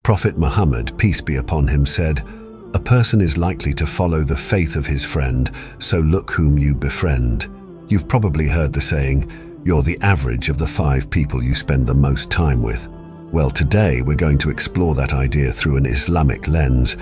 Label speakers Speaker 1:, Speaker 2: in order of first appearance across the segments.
Speaker 1: Prophet Muhammad, peace be upon him, said, "A person is likely to follow the faith of his friend, so look whom you befriend." You've probably heard the saying, "You're the average of the 5 people you spend the most time with." Well, today we're going to explore that idea through an Islamic lens.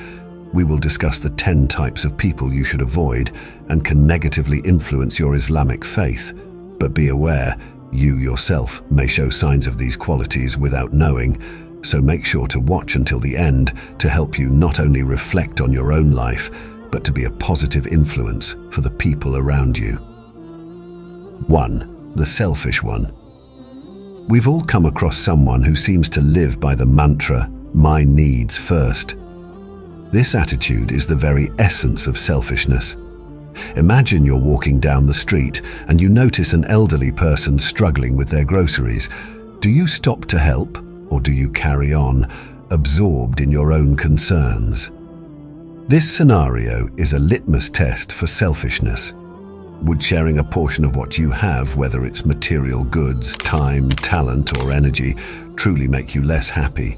Speaker 1: We will discuss the 10 types of people you should avoid and can negatively influence your Islamic faith. But be aware, you yourself may show signs of these qualities without knowing, so make sure to watch until the end to help you not only reflect on your own life, but to be a positive influence for the people around you. 1. The selfish one. We've all come across someone who seems to live by the mantra, "my needs first." This attitude is the very essence of selfishness. Imagine you're walking down the street and you notice an elderly person struggling with their groceries. Do you stop to help, or do you carry on, absorbed in your own concerns? This scenario is a litmus test for selfishness. Would sharing a portion of what you have, whether it's material goods, time, talent, or energy, truly make you less happy?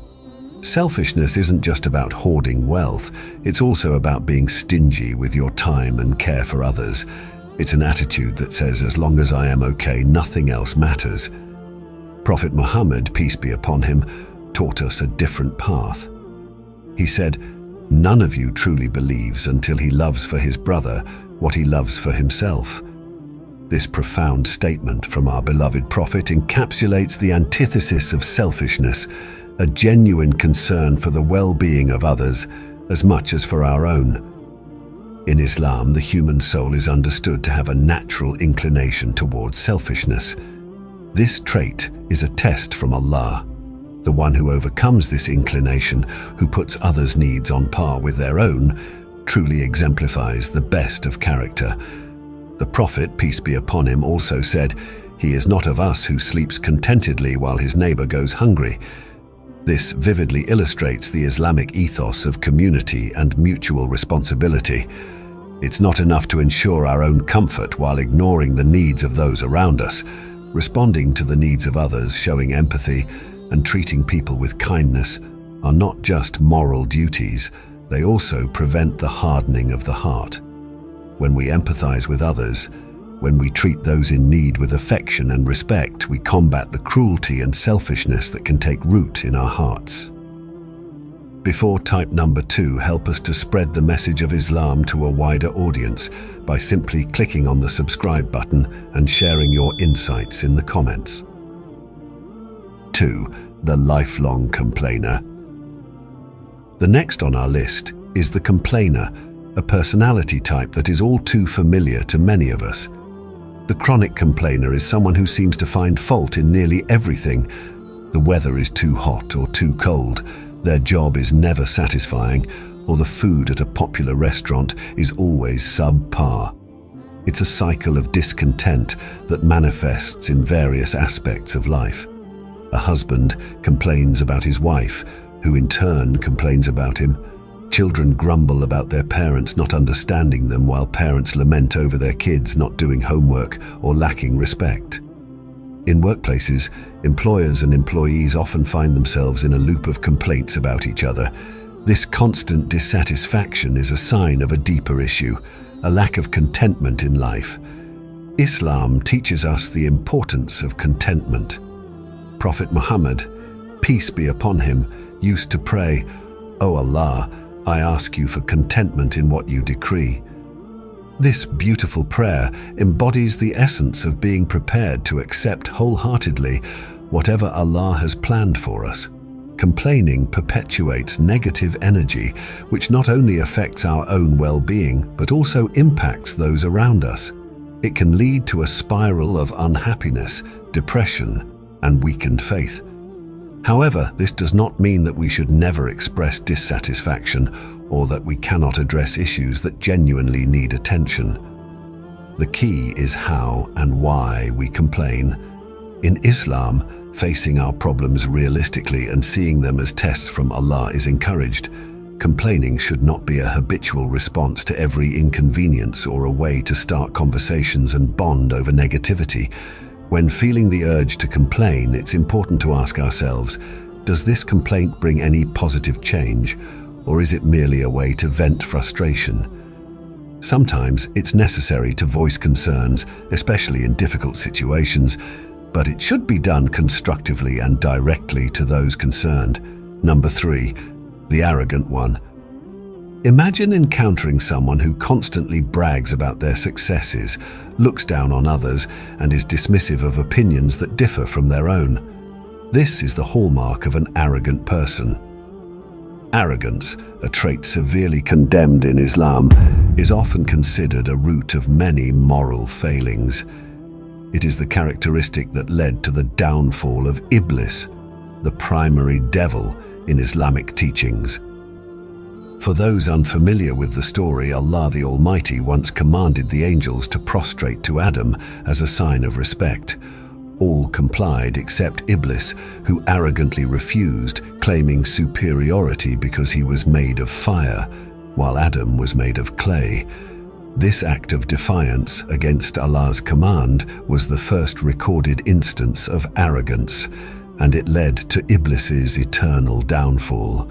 Speaker 1: Selfishness isn't just about hoarding wealth, it's also about being stingy with your time and care for others. It's an attitude that says, as long as I am okay, nothing else matters. Prophet Muhammad, peace be upon him, taught us a different path. He said, "None of you truly believes until he loves for his brother what he loves for himself." This profound statement from our beloved Prophet encapsulates the antithesis of selfishness, a genuine concern for the well-being of others as much as for our own. In Islam, the human soul is understood to have a natural inclination towards selfishness. This trait is a test from Allah. The one who overcomes this inclination, who puts others' needs on par with their own, truly exemplifies the best of character. The Prophet, peace be upon him, also said, "He is not of us who sleeps contentedly while his neighbor goes hungry." This vividly illustrates the Islamic ethos of community and mutual responsibility. It's not enough to ensure our own comfort while ignoring the needs of those around us. Responding to the needs of others, showing empathy, and treating people with kindness are not just moral duties, they also prevent the hardening of the heart. When we empathize with others, when we treat those in need with affection and respect, we combat the cruelty and selfishness that can take root in our hearts. Before type number 2, help us to spread the message of Islam to a wider audience by simply clicking on the subscribe button and sharing your insights in the comments. 2. The lifelong complainer. The next on our list is the complainer, a personality type that is all too familiar to many of us. The chronic complainer is someone who seems to find fault in nearly everything. The weather is too hot or too cold, their job is never satisfying, or the food at a popular restaurant is always subpar. It's a cycle of discontent that manifests in various aspects of life. A husband complains about his wife, who in turn complains about him. Children grumble about their parents not understanding them, while parents lament over their kids not doing homework or lacking respect. In workplaces, employers and employees often find themselves in a loop of complaints about each other. This constant dissatisfaction is a sign of a deeper issue, a lack of contentment in life. Islam teaches us the importance of contentment. Prophet Muhammad, peace be upon him, used to pray, "O Allah, I ask you for contentment in what you decree." This beautiful prayer embodies the essence of being prepared to accept wholeheartedly whatever Allah has planned for us. Complaining perpetuates negative energy, which not only affects our own well-being, but also impacts those around us. It can lead to a spiral of unhappiness, depression, and weakened faith. However, this does not mean that we should never express dissatisfaction or that we cannot address issues that genuinely need attention. The key is how and why we complain. In Islam, facing our problems realistically and seeing them as tests from Allah is encouraged. Complaining should not be a habitual response to every inconvenience or a way to start conversations and bond over negativity. When feeling the urge to complain, it's important to ask ourselves, Does this complaint bring any positive change, or is it merely a way to vent frustration? Sometimes it's necessary to voice concerns, especially in difficult situations, but it should be done constructively and directly to those concerned. Number 3, the arrogant one. Imagine encountering someone who constantly brags about their successes, looks down on others, and is dismissive of opinions that differ from their own. This is the hallmark of an arrogant person. Arrogance, a trait severely condemned in Islam, is often considered a root of many moral failings. It is the characteristic that led to the downfall of Iblis, the primary devil in Islamic teachings. For those unfamiliar with the story, Allah the Almighty once commanded the angels to prostrate to Adam as a sign of respect. All complied except Iblis, who arrogantly refused, claiming superiority because he was made of fire, while Adam was made of clay. This act of defiance against Allah's command was the first recorded instance of arrogance, and it led to Iblis's eternal downfall.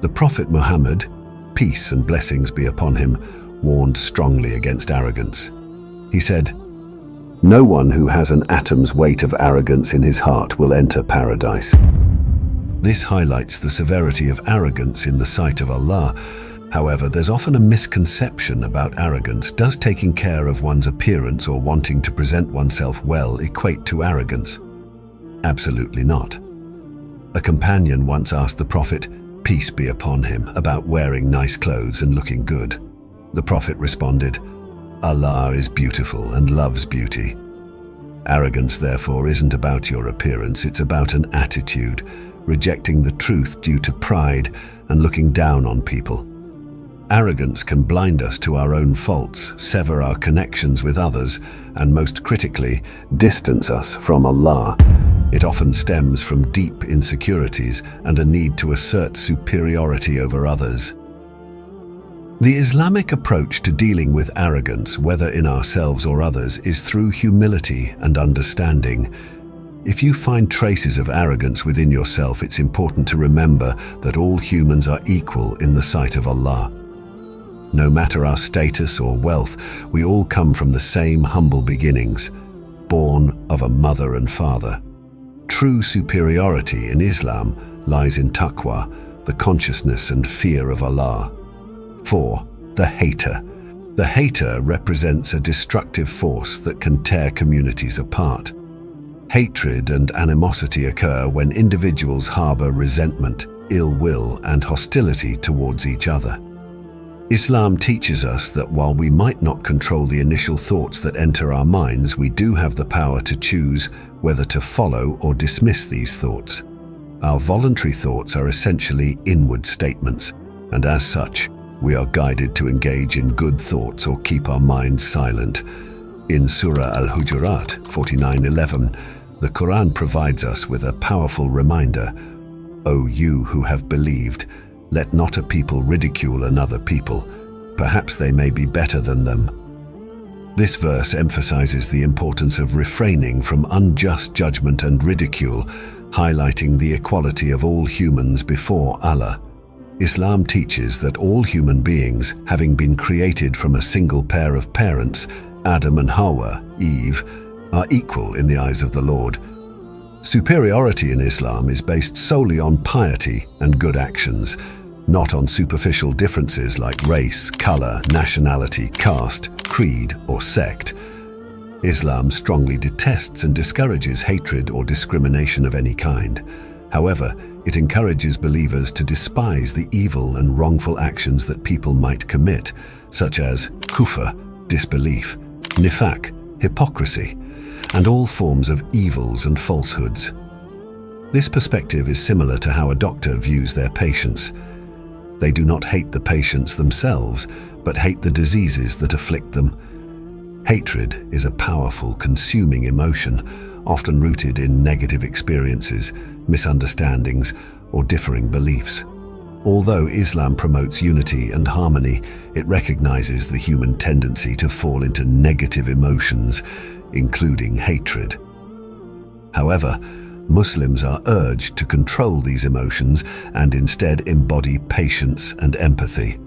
Speaker 1: The Prophet Muhammad, peace and blessings be upon him, warned strongly against arrogance. He said, "No one who has an atom's weight of arrogance in his heart will enter paradise." This highlights the severity of arrogance in the sight of Allah. However, there's often a misconception about arrogance. Does taking care of one's appearance or wanting to present oneself well equate to arrogance? Absolutely not. A companion once asked the Prophet, peace be upon him, about wearing nice clothes and looking good. The Prophet responded, "Allah is beautiful and loves beauty." Arrogance, therefore, isn't about your appearance, it's about an attitude, rejecting the truth due to pride and looking down on people. Arrogance can blind us to our own faults, sever our connections with others, and most critically, distance us from Allah. It often stems from deep insecurities and a need to assert superiority over others. The Islamic approach to dealing with arrogance, whether in ourselves or others, is through humility and understanding. If you find traces of arrogance within yourself, it's important to remember that all humans are equal in the sight of Allah. No matter our status or wealth, we all come from the same humble beginnings, born of a mother and father. True superiority in Islam lies in taqwa, the consciousness and fear of Allah. 4. The hater. The hater represents a destructive force that can tear communities apart. Hatred and animosity occur when individuals harbor resentment, ill will, and hostility towards each other. Islam teaches us that while we might not control the initial thoughts that enter our minds, we do have the power to choose whether to follow or dismiss these thoughts. Our voluntary thoughts are essentially inward statements, and as such, we are guided to engage in good thoughts or keep our minds silent. In Surah Al-Hujurat 49:11, the Quran provides us with a powerful reminder, "O you who have believed, let not a people ridicule another people. Perhaps they may be better than them." This verse emphasizes the importance of refraining from unjust judgment and ridicule, highlighting the equality of all humans before Allah. Islam teaches that all human beings, having been created from a single pair of parents, Adam and Hawa, Eve, are equal in the eyes of the Lord. Superiority in Islam is based solely on piety and good actions, not on superficial differences like race, color, nationality, caste, creed, or sect. Islam strongly detests and discourages hatred or discrimination of any kind. However, it encourages believers to despise the evil and wrongful actions that people might commit, such as kufr, disbelief, nifaq, hypocrisy, and all forms of evils and falsehoods. This perspective is similar to how a doctor views their patients. They do not hate the patients themselves, but hate the diseases that afflict them. Hatred is a powerful, consuming emotion, often rooted in negative experiences, misunderstandings, or differing beliefs. Although Islam promotes unity and harmony, it recognizes the human tendency to fall into negative emotions, including hatred. However, Muslims are urged to control these emotions and instead embody patience and empathy.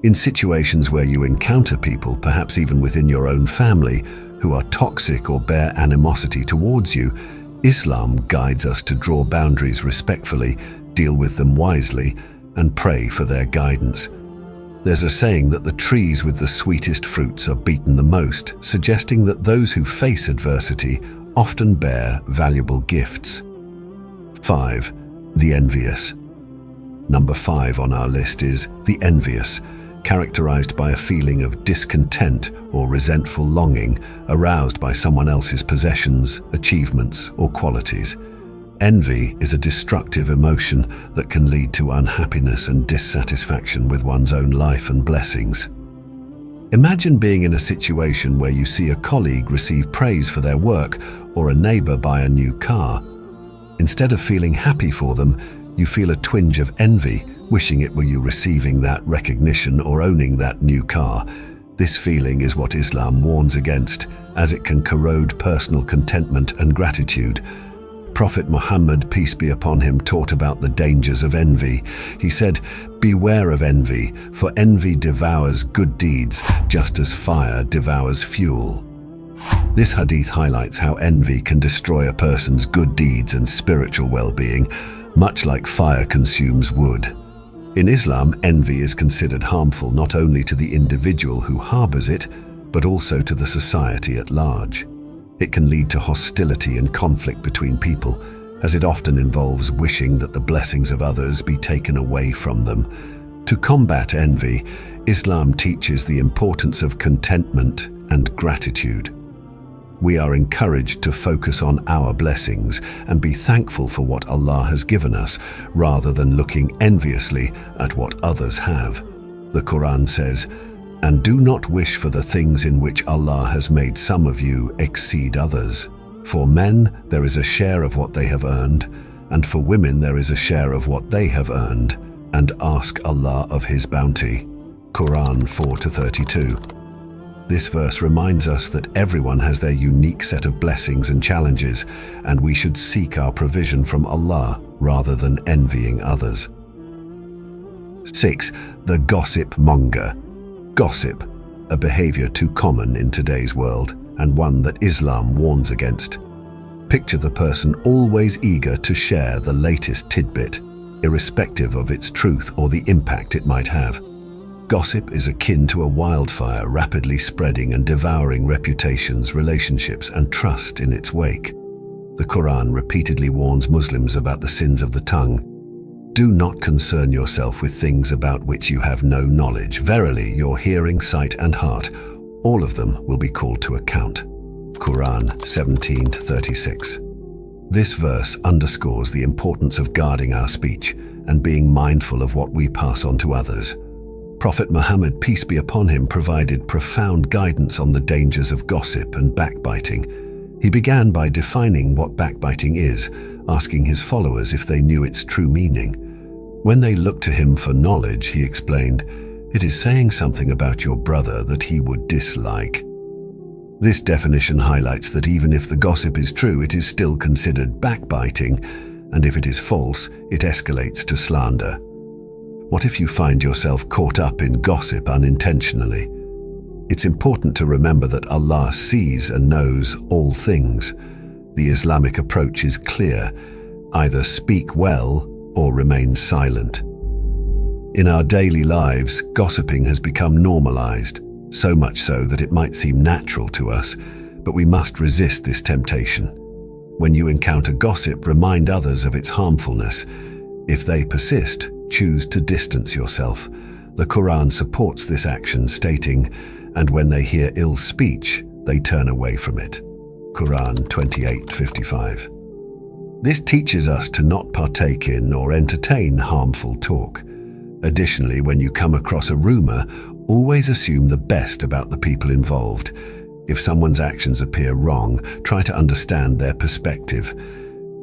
Speaker 1: In situations where you encounter people, perhaps even within your own family, who are toxic or bear animosity towards you, Islam guides us to draw boundaries respectfully, deal with them wisely, and pray for their guidance. There's a saying that the trees with the sweetest fruits are beaten the most, suggesting that those who face adversity often bear valuable gifts. 5. The envious. Number 5 on our list is the envious, characterized by a feeling of discontent or resentful longing aroused by someone else's possessions, achievements, or qualities. Envy is a destructive emotion that can lead to unhappiness and dissatisfaction with one's own life and blessings. Imagine being in a situation where you see a colleague receive praise for their work or a neighbor buy a new car. Instead of feeling happy for them, you feel a twinge of envy, wishing it were you receiving that recognition or owning that new car. This feeling is what Islam warns against, as it can corrode personal contentment and gratitude. Prophet Muhammad, peace be upon him, taught about the dangers of envy. He said, "Beware of envy, for envy devours good deeds, just as fire devours fuel." This hadith highlights how envy can destroy a person's good deeds and spiritual well-being, much like fire consumes wood. In Islam, envy is considered harmful not only to the individual who harbors it, but also to the society at large. It can lead to hostility and conflict between people, as it often involves wishing that the blessings of others be taken away from them. To combat envy, Islam teaches the importance of contentment and gratitude. We are encouraged to focus on our blessings and be thankful for what Allah has given us, rather than looking enviously at what others have. The Quran says, "And do not wish for the things in which Allah has made some of you exceed others. For men there is a share of what they have earned, and for women there is a share of what they have earned, and ask Allah of His bounty." Quran 4-32. This verse reminds us that everyone has their unique set of blessings and challenges, and we should seek our provision from Allah rather than envying others. 6. The gossip monger. Gossip, a behavior too common in today's world, and one that Islam warns against. Picture the person always eager to share the latest tidbit, irrespective of its truth or the impact it might have. Gossip is akin to a wildfire, rapidly spreading and devouring reputations, relationships, and trust in its wake. The Quran repeatedly warns Muslims about the sins of the tongue. "Do not concern yourself with things about which you have no knowledge. Verily, your hearing, sight, and heart, all of them will be called to account." Quran 17-36. This verse underscores the importance of guarding our speech and being mindful of what we pass on to others. Prophet Muhammad, peace be upon him, provided profound guidance on the dangers of gossip and backbiting. He began by defining what backbiting is, asking his followers if they knew its true meaning. When they looked to him for knowledge, he explained, "It is saying something about your brother that he would dislike." This definition highlights that even if the gossip is true, it is still considered backbiting, and if it is false, it escalates to slander. What if you find yourself caught up in gossip unintentionally? It's important to remember that Allah sees and knows all things. The Islamic approach is clear: either speak well or remain silent. In our daily lives, gossiping has become normalized, so much so that it might seem natural to us, but we must resist this temptation. When you encounter gossip, remind others of its harmfulness. If they persist, choose to distance yourself. The Quran supports this action, stating, "And when they hear ill speech, they turn away from it." Quran 28:55. This teaches us to not partake in or entertain harmful talk. Additionally, when you come across a rumor, always assume the best about the people involved. If someone's actions appear wrong, try to understand their perspective.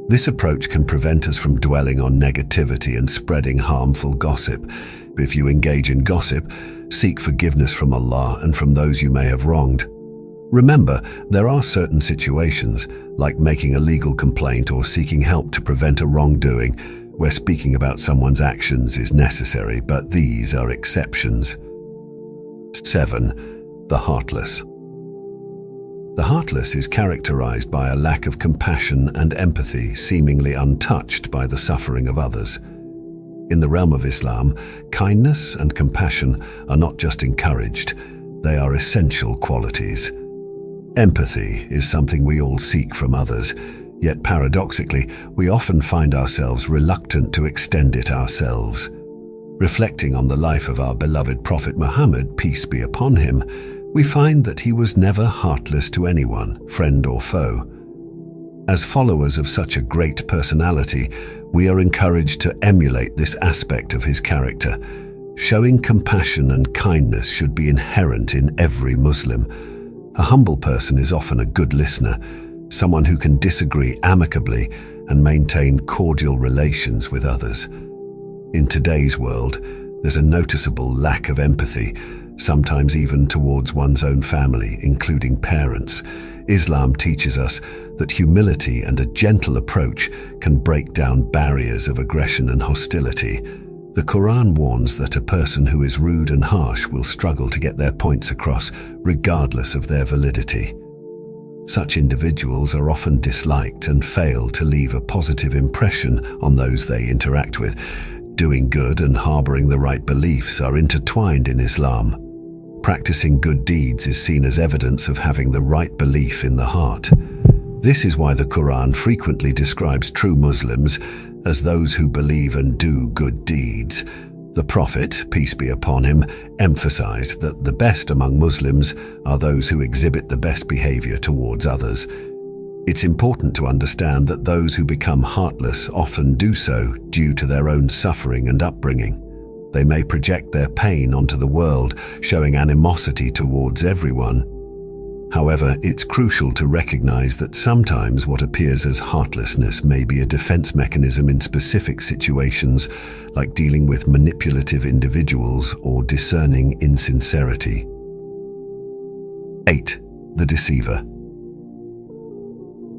Speaker 1: This approach can prevent us from dwelling on negativity and spreading harmful gossip. If you engage in gossip, seek forgiveness from Allah and from those you may have wronged. Remember, there are certain situations, like making a legal complaint or seeking help to prevent a wrongdoing, where speaking about someone's actions is necessary, but these are exceptions. 7. The heartless. The heartless is characterized by a lack of compassion and empathy, seemingly untouched by the suffering of others. In the realm of Islam, kindness and compassion are not just encouraged, they are essential qualities. Empathy is something we all seek from others, yet paradoxically, we often find ourselves reluctant to extend it ourselves. Reflecting on the life of our beloved Prophet Muhammad, peace be upon him, we find that he was never heartless to anyone, friend or foe. As followers of such a great personality, we are encouraged to emulate this aspect of his character. Showing compassion and kindness should be inherent in every Muslim. A humble person is often a good listener, someone who can disagree amicably and maintain cordial relations with others. In today's world, there's a noticeable lack of empathy, sometimes even towards one's own family, including parents. Islam teaches us that humility and a gentle approach can break down barriers of aggression and hostility. The Quran warns that a person who is rude and harsh will struggle to get their points across, regardless of their validity. Such individuals are often disliked and fail to leave a positive impression on those they interact with. Doing good and harboring the right beliefs are intertwined in Islam. Practicing good deeds is seen as evidence of having the right belief in the heart. This is why the Quran frequently describes true Muslims as those who believe and do good deeds. The Prophet, peace be upon him, emphasized that the best among Muslims are those who exhibit the best behavior towards others. It's important to understand that those who become heartless often do so due to their own suffering and upbringing. They may project their pain onto the world, showing animosity towards everyone. However, it's crucial to recognize that sometimes what appears as heartlessness may be a defense mechanism in specific situations, like dealing with manipulative individuals or discerning insincerity. 8. The deceiver.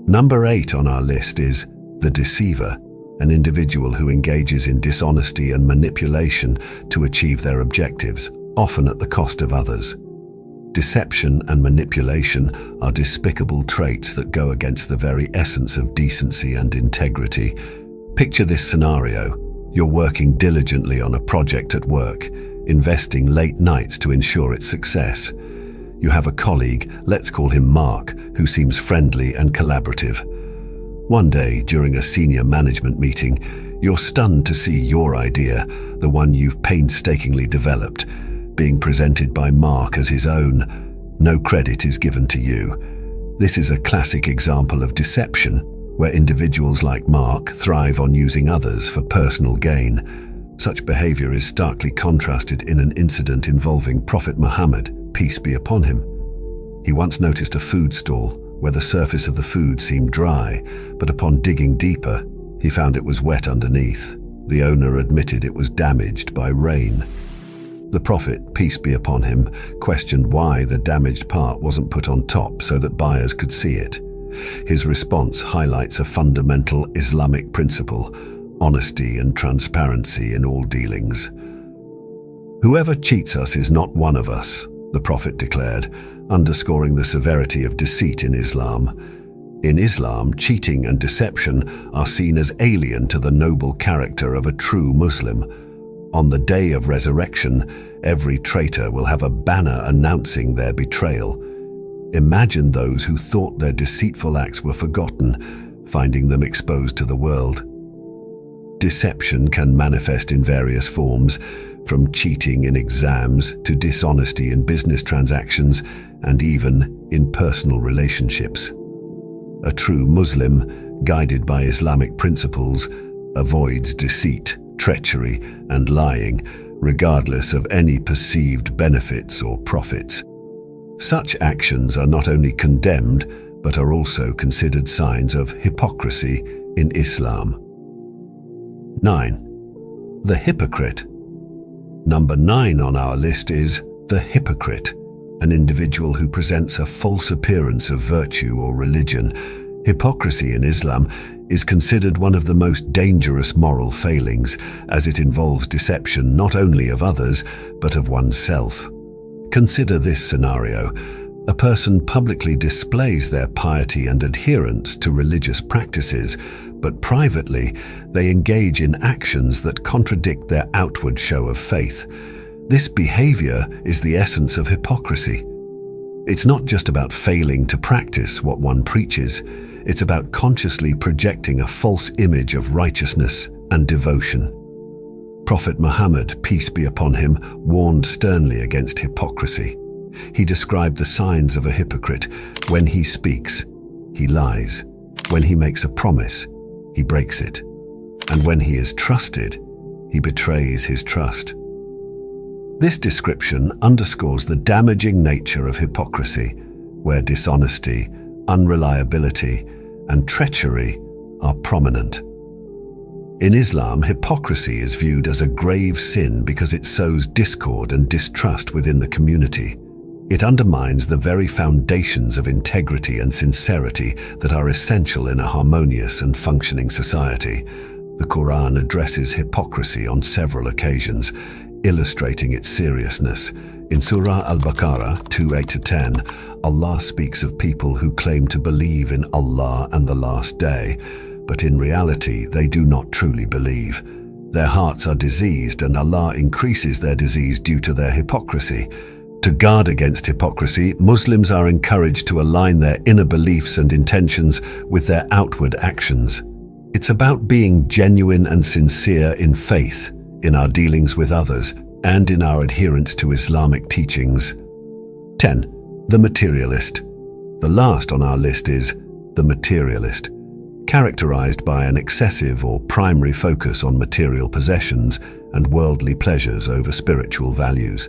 Speaker 1: Number 8 on our list is the deceiver, an individual who engages in dishonesty and manipulation to achieve their objectives, often at the cost of others. Deception and manipulation are despicable traits that go against the very essence of decency and integrity. Picture this scenario. You're working diligently on a project at work, investing late nights to ensure its success. You have a colleague, let's call him Mark, who seems friendly and collaborative. One day, during a senior management meeting, you're stunned to see your idea, the one you've painstakingly developed, being presented by Mark as his own. No credit is given to you. This is a classic example of deception, where individuals like Mark thrive on using others for personal gain. Such behavior is starkly contrasted in an incident involving Prophet Muhammad, peace be upon him. He once noticed a food stall where the surface of the food seemed dry, but upon digging deeper, he found it was wet underneath. The owner admitted it was damaged by rain. The Prophet, peace be upon him, questioned why the damaged part wasn't put on top so that buyers could see it. His response highlights a fundamental Islamic principle: honesty and transparency in all dealings. Whoever cheats us is not one of us, the Prophet declared, underscoring the severity of deceit in Islam. In Islam, cheating and deception are seen as alien to the noble character of a true Muslim. On the day of resurrection, every traitor will have a banner announcing their betrayal. Imagine those who thought their deceitful acts were forgotten, finding them exposed to the world. Deception can manifest in various forms, from cheating in exams to dishonesty in business transactions and even in personal relationships. A true Muslim, guided by Islamic principles, avoids deceit, treachery, and lying, regardless of any perceived benefits or profits. Such actions are not only condemned, but are also considered signs of hypocrisy in Islam. 9. The hypocrite. Number 9 on our list is the hypocrite, an individual who presents a false appearance of virtue or religion. Hypocrisy in Islam is considered one of the most dangerous moral failings, as it involves deception not only of others, but of oneself. Consider this scenario. A person publicly displays their piety and adherence to religious practices, but privately they engage in actions that contradict their outward show of faith. This behavior is the essence of hypocrisy. It's not just about failing to practice what one preaches, it's about consciously projecting a false image of righteousness and devotion. Prophet Muhammad, peace be upon him, warned sternly against hypocrisy. He described the signs of a hypocrite. When he speaks, he lies. When he makes a promise, he breaks it. And when he is trusted, he betrays his trust. This description underscores the damaging nature of hypocrisy, where dishonesty, unreliability, and treachery are prominent. In Islam, hypocrisy is viewed as a grave sin because it sows discord and distrust within the community. It undermines the very foundations of integrity and sincerity that are essential in a harmonious and functioning society. The Quran addresses hypocrisy on several occasions, illustrating its seriousness. In Surah Al-Baqarah 2:8-10, Allah speaks of people who claim to believe in Allah and the Last Day, but in reality they do not truly believe. Their hearts are diseased, and Allah increases their disease due to their hypocrisy. To guard against hypocrisy, Muslims are encouraged to align their inner beliefs and intentions with their outward actions. It's about being genuine and sincere in faith, in our dealings with others, and in our adherence to Islamic teachings. 10. The materialist. The last on our list is the materialist, characterized by an excessive or primary focus on material possessions and worldly pleasures over spiritual values.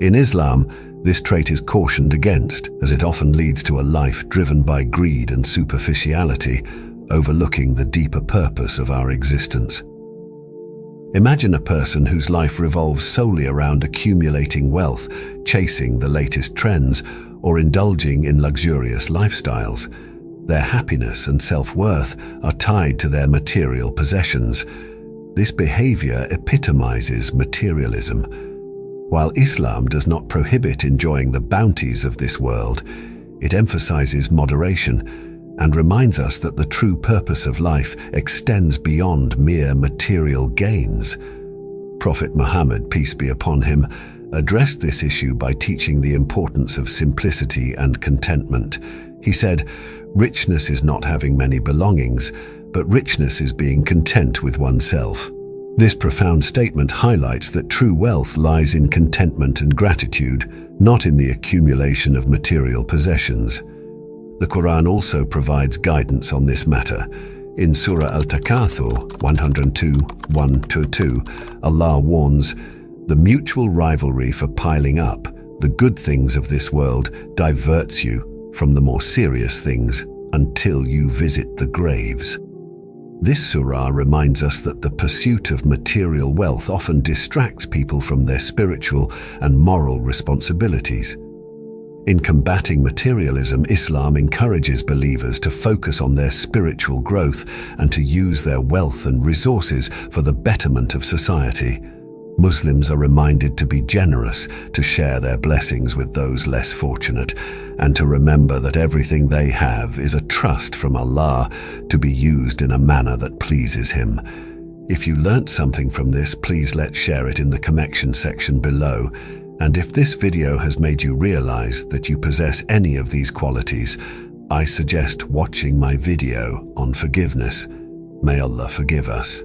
Speaker 1: In Islam, this trait is cautioned against, as it often leads to a life driven by greed and superficiality, overlooking the deeper purpose of our existence. Imagine a person whose life revolves solely around accumulating wealth, chasing the latest trends, or indulging in luxurious lifestyles. Their happiness and self-worth are tied to their material possessions. This behavior epitomizes materialism. While Islam does not prohibit enjoying the bounties of this world, it emphasizes moderation and reminds us that the true purpose of life extends beyond mere material gains. Prophet Muhammad, peace be upon him, addressed this issue by teaching the importance of simplicity and contentment. He said, "Richness is not having many belongings, but richness is being content with oneself." This profound statement highlights that true wealth lies in contentment and gratitude, not in the accumulation of material possessions. The Quran also provides guidance on this matter. In Surah Al-Takathur 102:1-2, Allah warns, "The mutual rivalry for piling up the good things of this world diverts you from the more serious things until you visit the graves." This surah reminds us that the pursuit of material wealth often distracts people from their spiritual and moral responsibilities. In combating materialism, Islam encourages believers to focus on their spiritual growth and to use their wealth and resources for the betterment of society. Muslims are reminded to be generous, to share their blessings with those less fortunate, and to remember that everything they have is a trust from Allah to be used in a manner that pleases Him. If you learnt something from this, please let's share it in the comment section below. And if this video has made you realize that you possess any of these qualities, I suggest watching my video on forgiveness. May Allah forgive us.